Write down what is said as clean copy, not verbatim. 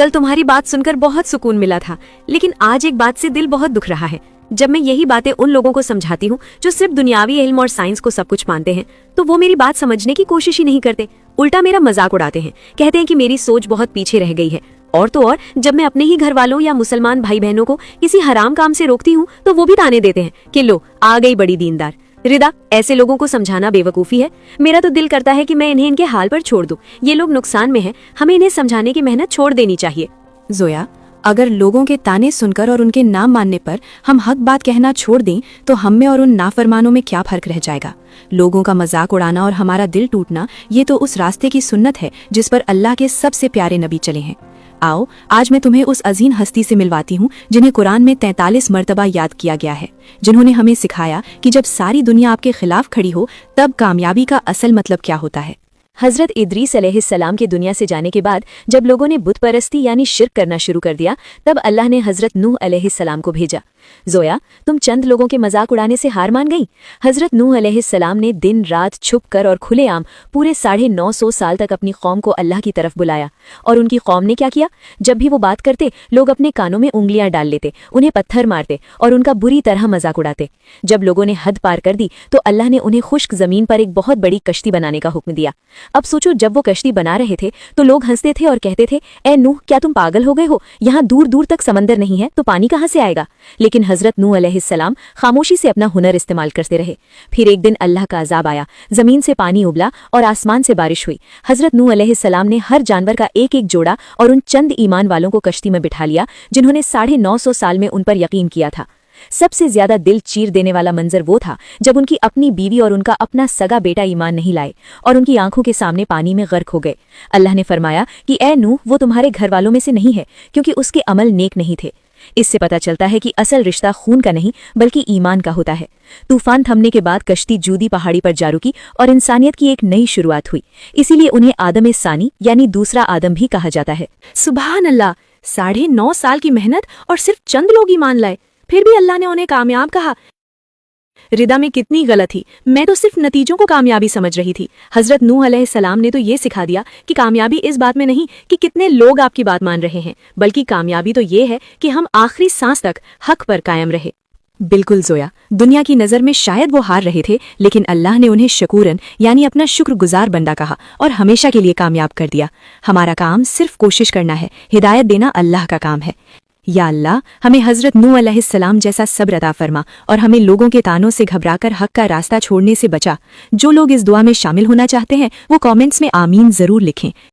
कल तुम्हारी बात सुनकर बहुत सुकून मिला था, लेकिन आज एक बात से दिल बहुत दुख रहा है। जब मैं यही बातें उन लोगों को समझाती हूँ जो सिर्फ दुनियावी इल्म और साइंस को सब कुछ मानते हैं, तो वो मेरी बात समझने की कोशिश ही नहीं करते, उल्टा मेरा मजाक उड़ाते हैं। कहते हैं कि मेरी सोच बहुत पीछे रह गई है। और तो और जब मैं अपने ही घर वालों या मुसलमान भाई बहनों को किसी हराम काम से रोकती हूँ तो वो भी ताने देते हैं कि लो आ गई बड़ी दीनदार। रिदा, ऐसे लोगों को समझाना बेवकूफ़ी है। मेरा तो दिल करता है कि मैं इन्हें इनके हाल पर छोड़ दूं। ये लोग नुकसान में हैं, हमें इन्हें समझाने की मेहनत छोड़ देनी चाहिए। जोया, अगर लोगों के ताने सुनकर और उनके नाम मानने पर हम हक बात कहना छोड़ दें तो हम में और उन नाफरमानों में क्या फर्क रह जाएगा। लोगों का मजाक उड़ाना और हमारा दिल टूटना, ये तो उस रास्ते की सुन्नत है जिस पर अल्लाह के सबसे प्यारे नबी चले हैं। आओ आज मैं तुम्हें उस अजीम हस्ती से मिलवाती हूँ जिन्हें कुरान में 43 मर्तबा याद किया गया है, जिन्होंने हमें सिखाया कि जब सारी दुनिया आपके खिलाफ खड़ी हो तब कामयाबी का असल मतलब क्या होता है। हजरत इदरीस अलैहिस्सलाम के दुनिया से जाने के बाद जब लोगों ने बुत परस्ती यानी शिर्क करना शुरू कर दिया, तब अल्लाह ने हजरत नूह अलैहिस्सलाम को भेजा। जोया, तुम चंद लोगों के मजाक उड़ाने से हार मान गई। हजरत नूह अलैहिस्सलाम ने दिन रात छुप कर और खुलेआम पूरे 950 साल तक अपनी कौम को अल्लाह की तरफ बुलाया। और उनकी कौम ने क्या किया? जब भी वो बात करते, लोग अपने कानों में उंगलियां डाल लेते, उन्हें पत्थर मारते और उनका बुरी तरह मजाक उड़ाते। जब लोगों ने हद पार कर दी तो अल्लाह ने उन्हें खुश्क जमीन पर एक बहुत बड़ी कश्ती बनाने का हुक्म दिया। अब सोचो, जब वो कश्ती बना रहे थे तो लोग हंसते थे और कहते थे, ए नूह, क्या तुम पागल हो गए हो? यहाँ दूर दूर तक समंदर नहीं है तो पानी कहाँ से आएगा? लेकिन हजरत नूह अलैहिस्सलाम खामोशी से अपना हुनर इस्तेमाल करते रहे। फिर एक दिन अल्लाह का अजाब आया, जमीन से पानी उबला और आसमान से बारिश हुई। हजरत नूह अलैहिस्सलाम ने हर जानवर का एक एक जोड़ा और उन चंद ईमान वालों को कश्ती में बिठा लिया जिन्होंने 950 साल में उन पर यकीन किया था। सबसे ज्यादा दिल चीर देने वाला मंजर वो था जब उनकी अपनी बीवी और उनका अपना सगा बेटा ईमान नहीं लाए और उनकी आंखों के सामने पानी में गर्क हो गए। अल्लाह ने फरमाया कि ए नूह, वो तुम्हारे घर वालों में से नहीं है क्योंकि उसके अमल नेक नहीं थे। इससे पता चलता है कि असल रिश्ता खून का नहीं बल्कि ईमान का होता है। तूफान थमने के बाद कश्ती जूदी पहाड़ी पर जा रुकी और इंसानियत की एक नई शुरुआत हुई। इसीलिए उन्हें आदम सानी यानी दूसरा आदम भी कहा जाता है। सुभान अल्लाह, 9.5 साल की मेहनत और सिर्फ चंद लोग ईमान लाए, फिर भी अल्लाह ने उन्हें कामयाब कहा। रिदा में कितनी गलत थी, मैं तो सिर्फ नतीजों को कामयाबी समझ रही थी। हजरत नूह अलैहिस्सलाम ने तो ये सिखा दिया कि कामयाबी इस बात में नहीं कि कितने लोग आपकी बात मान रहे हैं, बल्कि कामयाबी तो ये है कि हम आखिरी सांस तक हक पर कायम रहे। बिल्कुल जोया, दुनिया की नज़र में शायद वो हार रहे थे, लेकिन अल्लाह ने उन्हें शकूरन यानी अपना शुक्रगुजार बंदा कहा और हमेशा के लिए कामयाब कर दिया। हमारा काम सिर्फ कोशिश करना है, हिदायत देना अल्लाह का काम है। या अल्लाह, हमें हजरत नूह अलैहिस्सलाम जैसा सब्र अता फरमा और हमें लोगों के तानों से घबराकर हक का रास्ता छोड़ने से बचा। जो लोग इस दुआ में शामिल होना चाहते हैं वो कमेंट्स में आमीन जरूर लिखें।